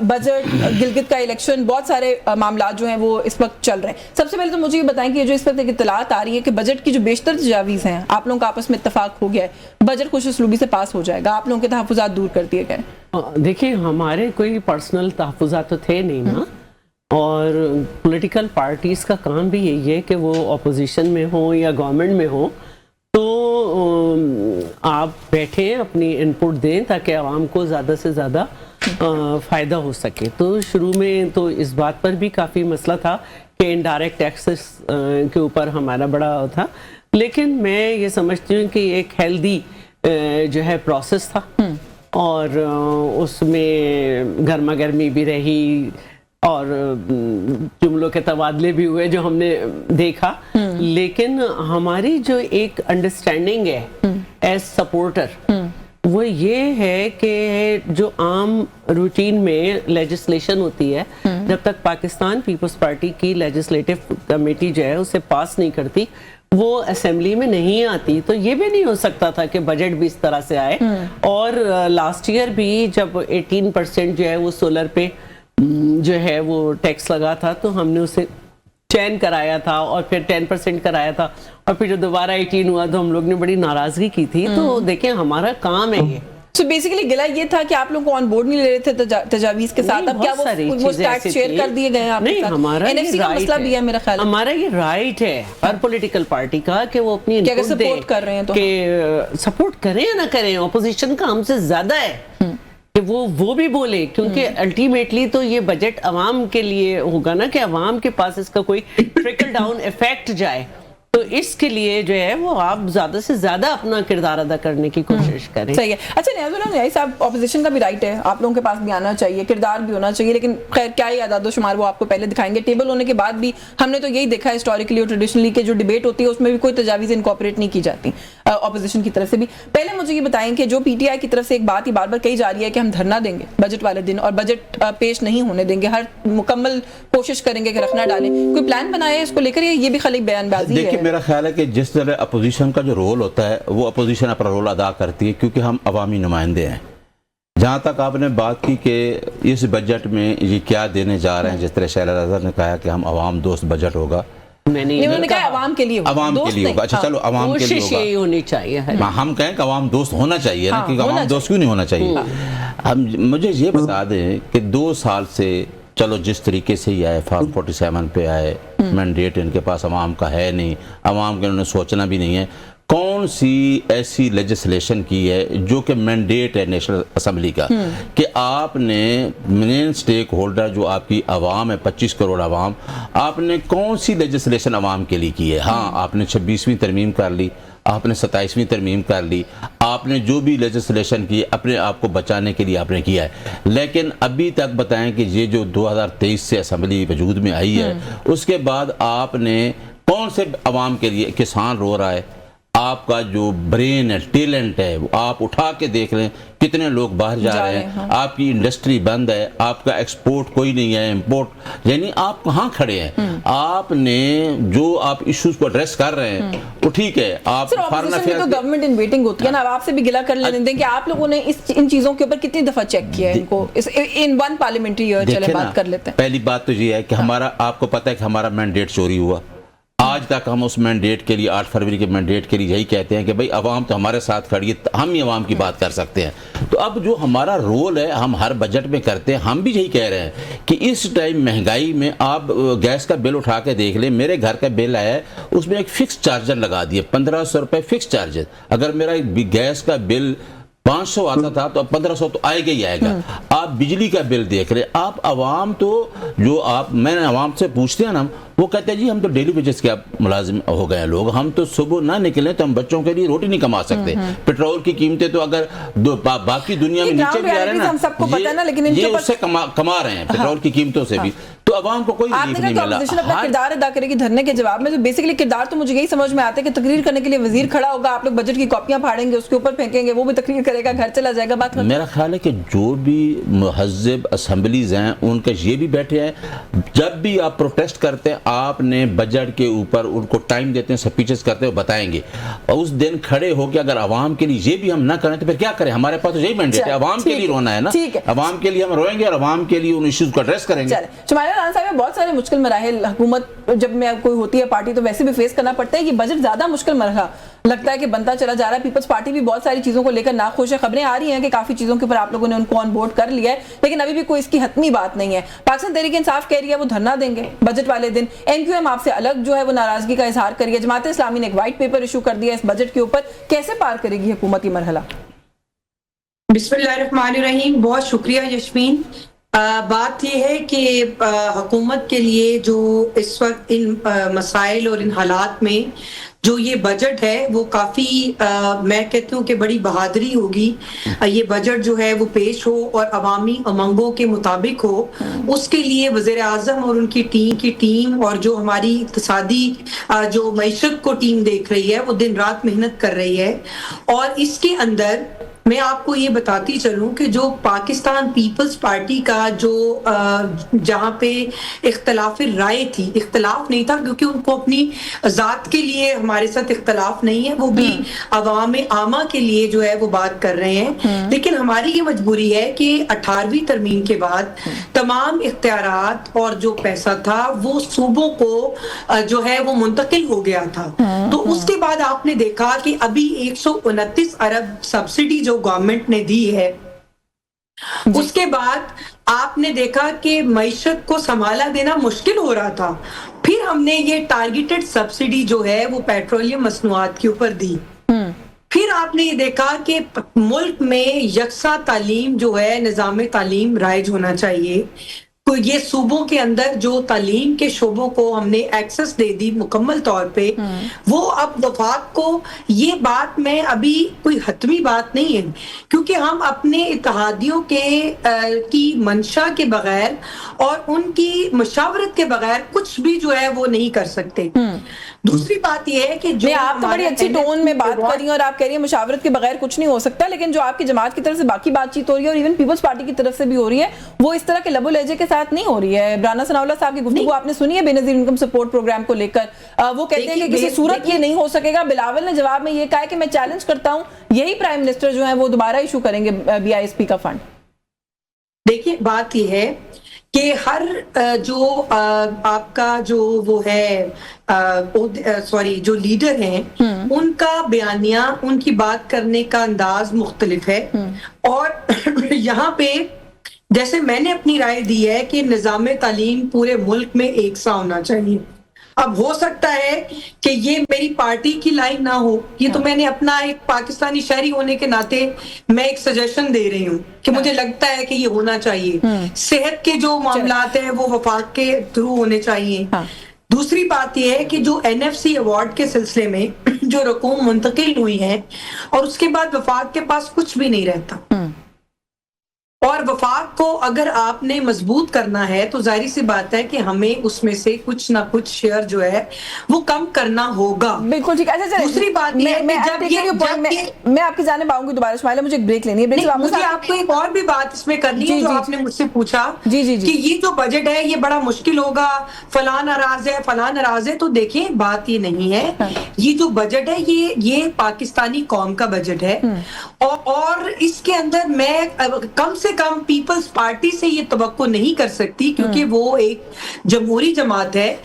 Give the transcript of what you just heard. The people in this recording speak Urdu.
بجٹ، گلگت کا الیکشن، بہت سارے معاملات جو ہیں وہ اس وقت چل رہے ہیں. سب سے پہلے تو مجھے یہ بتائیں کہ یہ جو اس وقت ایک اطلاعات آ رہی ہے کہ بجٹ کی جو بیشتر تجاویز ہیں آپ لوگوں کا آپس میں اتفاق ہو گیا ہے، بجٹ خوش اسلوبی سے پاس ہو جائے گا، آپ لوگوں کے تحفظات دور کر دیے گئے. دیکھیں ہمارے کوئی پرسنل تحفظات تو تھے نہیں نا، اور پولیٹیکل پارٹیز کا کام بھی یہی ہے کہ وہ اپوزیشن میں ہوں یا گورنمنٹ میں ہوں تو آپ بیٹھیں اپنی انپٹ دیں تاکہ عوام کو زیادہ سے زیادہ فائدہ ہو سکے. تو شروع میں تو اس بات پر بھی کافی مسئلہ تھا کہ انڈائریکٹ ٹیکسز کے اوپر ہمارا بڑا تھا، لیکن میں یہ سمجھتی ہوں کہ ایک ہیلدی جو ہے پروسیس تھا اور اس میں گرما گرمی بھی رہی اور جملوں کے تبادلے بھی ہوئے جو ہم نے دیکھا. لیکن ہماری جو ایک انڈرسٹینڈنگ ہے ایز سپورٹر وہ یہ ہے کہ جو عام روٹین میں لیجسلیشن ہوتی ہے، جب تک پاکستان پیپلز پارٹی کی لیجسلیٹو کمیٹی جو ہے اسے پاس نہیں کرتی وہ اسمبلی میں نہیں آتی، تو یہ بھی نہیں ہو سکتا تھا کہ بجٹ بھی اس طرح سے آئے. اور لاسٹ ایئر بھی جب 18% جو ہے وہ سولر پہ جو ہے وہ ٹیکس لگا تھا تو ہم نے اسے چین کرایا تھا اور پھر 10% کرایا تھا، اور پھر جو دوبارہ 18 ہوا تو ہم لوگ نے بڑی ناراضگی کی تھی. تو دیکھیں ہمارا کام ہے یہ. سو بیسیکلی گلا یہ تھا کہ آپ لوگ کو آن بورڈ نہیں لے رہے تھے تجاویز کے ساتھ، اب کیا وہ سٹیٹ شیئر کر دیے گئے ہیں آپ کے ساتھ؟ ہمارا NFC کا مسئلہ بھی ہے میرا خیال ہے. ہمارا یہ رائٹ ہے ہر پولیٹیکل پارٹی کا کہ وہ اپنی اگر سپورٹ کر رہے ہیں تو کہ سپورٹ کریں یا نہ کریں، اپوزیشن کا ہم سے زیادہ ہے کہ وہ بھی بولے، کیونکہ الٹیمیٹلی تو یہ بجٹ عوام کے لیے ہوگا نا، کہ عوام کے پاس اس کا کوئی ٹرکل ڈاؤن ایفیکٹ جائے. تو اس کے لیے جو ہے وہ آپ زیادہ سے زیادہ اپنا کردار ادا کرنے کی کوشش کریں. صحیح ہے. اچھا نیاز اللہ نیاز صاحب، اپوزیشن کا بھی رائٹ ہے، آپ لوگوں کے پاس بھی آنا چاہیے، کردار بھی ہونا چاہیے، لیکن خیر کیا ہی اعداد و شمار وہ آپ کو پہلے دکھائیں گے. ٹیبل ہونے کے بعد بھی ہم نے تو یہی دیکھا ہے ہسٹوریکلی اور ٹریڈیشنلی کہ جو ڈیبیٹ ہوتی ہے اس میں بھی کوئی تجاویز انکارپوریٹ نہیں کی جاتی اپوزیشن کی طرف سے بھی. پہلے مجھے یہ بتائیں کہ جو پی ٹی آئی کی طرف سے ایک بات ہی بار بار کہی جا رہی ہے کہ ہم دھرنا دیں گے بجٹ والے دن اور بجٹ پیش نہیں ہونے دیں گے، ہر مکمل کوشش کریں گے کہ رکھنا ڈالیں، کوئی پلان بنایا ہے اس کو لے کر؟ یہ بھی خالی بیان بازی ہے؟ دیکھیں میرا خیال ہے کہ جس طرح اپوزیشن کا جو رول ہوتا ہے وہ اپوزیشن اپنا رول ادا کرتی ہے، کیونکہ ہم عوامی نمائندے ہیں. جہاں تک آپ نے بات کی کہ اس بجٹ میں یہ کیا دینے جا رہے ہیں، جس طرح شہلا رضا نے کہا کہ ہم عوام دوست بجٹ ہوگا، انہوں نے کہا عوام کے لیے ہوگا. اچھا چلو عوام کے لیے کوشش یہی ہونی چاہیے. ہم کہیں کہ عوام دوست ہونا چاہیے نا، کیونکہ عوام دوست کیوں نہیں ہونا چاہیے. مجھے یہ بتا دیں کہ 2 سال سے چلو جس طریقے سے ہی آئے، فارم 47 پہ آئے، مینڈیٹ ان کے پاس عوام کا ہے نہیں، عوام کے انہوں نے سوچنا بھی نہیں ہے. کون سی ایسی لیجسلیشن کی ہے جو کہ مینڈیٹ ہے نیشنل اسمبلی کا کہ آپ نے مین سٹیک ہولڈر جو آپ کی عوام ہے 25 کروڑ عوام، آپ نے کون سی لیجسلیشن عوام کے لیے کی ہے؟ ہاں آپ نے 26ویں ترمیم کر لی، آپ نے 27ویں ترمیم کر لی، آپ نے جو بھی لیجسلیشن کی اپنے آپ کو بچانے کے لیے آپ نے کیا ہے. لیکن ابھی تک بتائیں کہ یہ جو 2023 سے اسمبلی وجود میں آئی ہے اس کے بعد آپ نے کون سے عوام کے لیے؟ کسان رو رہا ہے، آپ کا جو برین ہے، ٹیلنٹ ہے، آپ اٹھا کے دیکھ لیں کتنے لوگ باہر جا رہے ہیں، آپ کی انڈسٹری بند ہے، آپ کا ایکسپورٹ کوئی نہیں ہے، امپورٹ، یعنی آپ کہاں کھڑے ہیں؟ آپ نے جو آپ ایشوز کو ایڈریس کر رہے ہیں وہ ٹھیک ہے. آپ فارن افیئر تو گورنمنٹ ان ویٹنگ ہوتی ہے نا، اب آپ سے بھی گلا کر لینے دیں کہ آپ لوگوں نے ان چیزوں کے اوپر کتنی دفعہ چیک کیا ہے ان کو ان ون پارلیمنٹری ایئر؟ چلے بات کر لیتے ہیں. پہلی بات تو یہ ہے کہ ہمارا، آپ کو پتہ ہے کہ ہمارا مینڈیٹ چوری ہوا. آج تک ہم اس مینڈیٹ کے لیے 8 فروری کے مینڈیٹ کے لیے یہی کہتے ہیں کہ بھئی عوام تو ہمارے ساتھ کھڑی ہے، ہم ہی عوام کی بات کر سکتے ہیں. تو اب جو ہمارا رول ہے ہم ہر بجٹ میں کرتے ہیں. ہم بھی یہی کہہ رہے ہیں کہ اس ٹائم مہنگائی میں آپ گیس کا بل اٹھا کے دیکھ لیں، میرے گھر کا بل آیا ہے اس میں ایک فکس چارجر لگا دیے 1500 روپے فکس چارجر. اگر میرا گیس کا بل 500 آتا تھا تو اب 1500 تو آئے گا ہی آئے گا. آپ بجلی کا بل دیکھ رہے، آپ عوام تو جو آپ، میں نے عوام سے پوچھتے ہیں نا، وہ کہتے ہیں جی ہم تو ڈیلی ویجز کے ملازم ہو گئے ہیں لوگ، ہم تو صبح نہ نکلیں تو ہم بچوں کے لیے روٹی نہیں کما سکتے. پیٹرول کی قیمتیں تو اگر باقی دنیا میں نیچے بھی آ رہے ہیں نا، یہ اس سے کما رہے ہیں پیٹرول کی قیمتوں سے بھی. تو تو عوام کو کوئی آپ ریلیف نے نہیں کہا ملا. اپوزیشن اپنا کردار ادا کرے گی دھرنے کے جواب میں, تو بیسیکلی کردار تو مجھے یہی سمجھ میں آتا ہے کہ تقریر کرنے کے لیے وزیر کھڑا ہوگا, آپ لوگ بجٹ کی کاپیاں پھاڑیں گے, اس کے اوپر پھینکیں گے, وہ بھی تقریر کرے گا, گھر چلا جائے گا, بات ختم. میرا خیال ہے کہ جو بھی مہذب اسمبلیز ہیں ان کے یہ بھی بیٹھے ہیں, جب بھی آپ پروٹیسٹ کرتے ہیں آپ نے بجٹ کے اوپر ان کو ٹائم دیتے ہیں, سپیچز کرتے ہیں, بتائیں گے, اور اس دن کھڑے ہو کے اگر عوام کے لیے یہ بھی ہم نہ کریں تو پھر کیا کریں؟ ہمارے پاس تو یہی مینڈیٹ ہے, عوام کے لیے رونا ہے نا, عوام کے لیے ہم روئیں گے اور عوام کے لیے ان ایشوز کو ایڈریس کریں گے. شمائلہ رانا صاحب, بہت سارے مشکل مراحل حکومت جب میں کوئی ہوتی ہے پارٹی تو ویسے بھی فیس کرنا پڑتا ہے, یہ بجٹ زیادہ مشکل مرحلہ لگتا ہے کہ بنتا چلا جا رہا ہے. پیپلز پارٹی بھی بہت ساری چیزوں کو لے کر ناخوش ہے, خبریں آ رہی ہیں کہ کافی چیزوں کے اوپر آپ لوگوں نے ان کو آن بورڈ کر لیا ہے, لیکن ابھی بھی کوئی اس کی حتمی بات نہیں ہے. پاکستان تحریک انصاف کہہ رہی ہے وہ دھرنا دیں گے بجٹ والے دن, این کیو ایم آپ سے الگ جو ہے وہ ناراضگی کا اظہار کری ہے, جماعت اسلامی نے ایک وائٹ پیپر ایشو کر دیا اس بجٹ کے اوپر. کیسے پار کرے گی حکومت یہ مرحلہ؟ بسم اللہ الرحمن الرحیم. بہت شکریہ یشمین. بات یہ ہے کہ حکومت کے لیے جو اس وقت ان مسائل اور ان حالات میں جو یہ بجٹ ہے وہ کافی میں کہتی ہوں کہ بڑی بہادری ہوگی. یہ بجٹ جو ہے وہ پیش ہو اور عوامی امنگوں کے مطابق ہو, اس کے لیے وزیر اعظم اور ان کی ٹیم اور جو ہماری اقتصادی جو معیشت کو ٹیم دیکھ رہی ہے وہ دن رات محنت کر رہی ہے. اور اس کے اندر میں آپ کو یہ بتاتی چلوں کہ جو پاکستان پیپلز پارٹی کا جو جہاں پہ اختلاف رائے تھی, اختلاف نہیں تھا کیونکہ ان کو اپنی ذات کے لیے ہمارے ساتھ اختلاف نہیں ہے, وہ بھی عوام عامہ کے لیے جو ہے وہ بات کر رہے ہیں, لیکن ہماری یہ مجبوری ہے کہ 18ویں ترمیم کے بعد تمام اختیارات اور جو پیسہ تھا وہ صوبوں کو جو ہے وہ منتقل ہو گیا تھا. تو اس کے بعد آپ نے دیکھا کہ ابھی 129 ارب سبسڈی جو گورنمنٹ نے دی ہے, اس کے بعد آپ نے دیکھا کہ معیشت کو سنبھالا دینا مشکل ہو رہا تھا. پھر ہم نے یہ ٹارگیٹڈ سبسڈی جو ہے وہ پیٹرولیم مصنوعات کے اوپر دی. پھر آپ نے یہ دیکھا کہ ملک میں یکساں تعلیم جو ہے, نظام تعلیم رائج ہونا چاہیے. تو یہ صوبوں کے اندر جو تعلیم کے شعبوں کو ہم نے ایکسس دے دی مکمل طور پہ, وہ اب وفاق کو, یہ بات میں ابھی کوئی حتمی بات نہیں ہے کیونکہ ہم اپنے اتحادیوں کی منشا کے بغیر اور ان کی مشاورت کے بغیر کچھ بھی جو ہے وہ نہیں کر سکتے. دوسری بات یہ ہے کہ جو آپ تو بڑی اچھی ٹون میں بات کر رہی ہیں اور آپ کہہ رہی ہیں مشاورت کے بغیر کچھ نہیں ہو سکتا, لیکن جو آپ کی جماعت کی طرف سے باقی بات چیت ہو رہی ہے اور ایون پیپلز پارٹی کی طرف سے بھی ہو رہی ہے وہ اس طرح کے لب و لہجے کے ساتھ نہیں ہو رہی ہے. برانا ثناءاللہ صاحب کی گفتگو آپ نے سنی ہے بے نظیر انکم سپورٹ پروگرام کو لے کر, وہ کہتے ہیں کہ کسی صورت یہ نہیں ہو سکے گا. بلاول نے جواب میں یہ کہا ہے کہ میں چیلنج کرتا ہوں یہی پرائم منسٹر جو ہیں وہ دوبارہ ایشو کریں گے BISP کا فنڈ. دیکھیے بات یہ ہے کہ ہر جو آپ کا جو وہ ہے جو لیڈر ہیں ان کا بیانیہ, ان کی بات کرنے کا انداز مختلف ہے. اور یہاں پہ جیسے میں نے اپنی رائے دی ہے کہ نظام تعلیم پورے ملک میں ایک سا ہونا چاہیے. اب ہو سکتا ہے کہ یہ میری پارٹی کی لائن نہ ہو, یہ تو میں نے اپنا ایک پاکستانی شہری ہونے کے ناطے میں ایک سجیشن دے رہی ہوں کہ مجھے لگتا ہے کہ یہ ہونا چاہیے. صحت کے جو معاملات ہیں وہ وفاق کے تھرو ہونے چاہیے. دوسری بات یہ ہے کہ جو NFC ایوارڈ کے سلسلے میں جو رقوم منتقل ہوئی ہیں اور اس کے بعد وفاق کے پاس کچھ بھی نہیں رہتا, اور وفاق کو اگر آپ نے مضبوط کرنا ہے تو ظاہری سی بات ہے کہ ہمیں اس میں سے کچھ نہ کچھ شیئر جو ہے وہ کم کرنا ہوگا. بالکل ٹھیک. دوسری بات یہ میں آپ کی جانب آؤں گی دوبارہ. شمائلہ مجھے ایک بریک لینی ہے. مجھے آپ کو ایک اور بھی بات اس میں کرنی ہے جو آپ نے مجھ سے پوچھا کہ یہ جو بجٹ ہے یہ بڑا مشکل ہوگا, فلاں ناراض ہے. تو دیکھیں بات یہ نہیں ہے, یہ جو بجٹ ہے یہ پاکستانی قوم کا بجٹ ہے, اور اس کے اندر میں کم سے کم پیپلز پارٹی سے یہ توقع نہیں کر سکتی کیونکہ وہ ایک جمہوری جماعت ہے.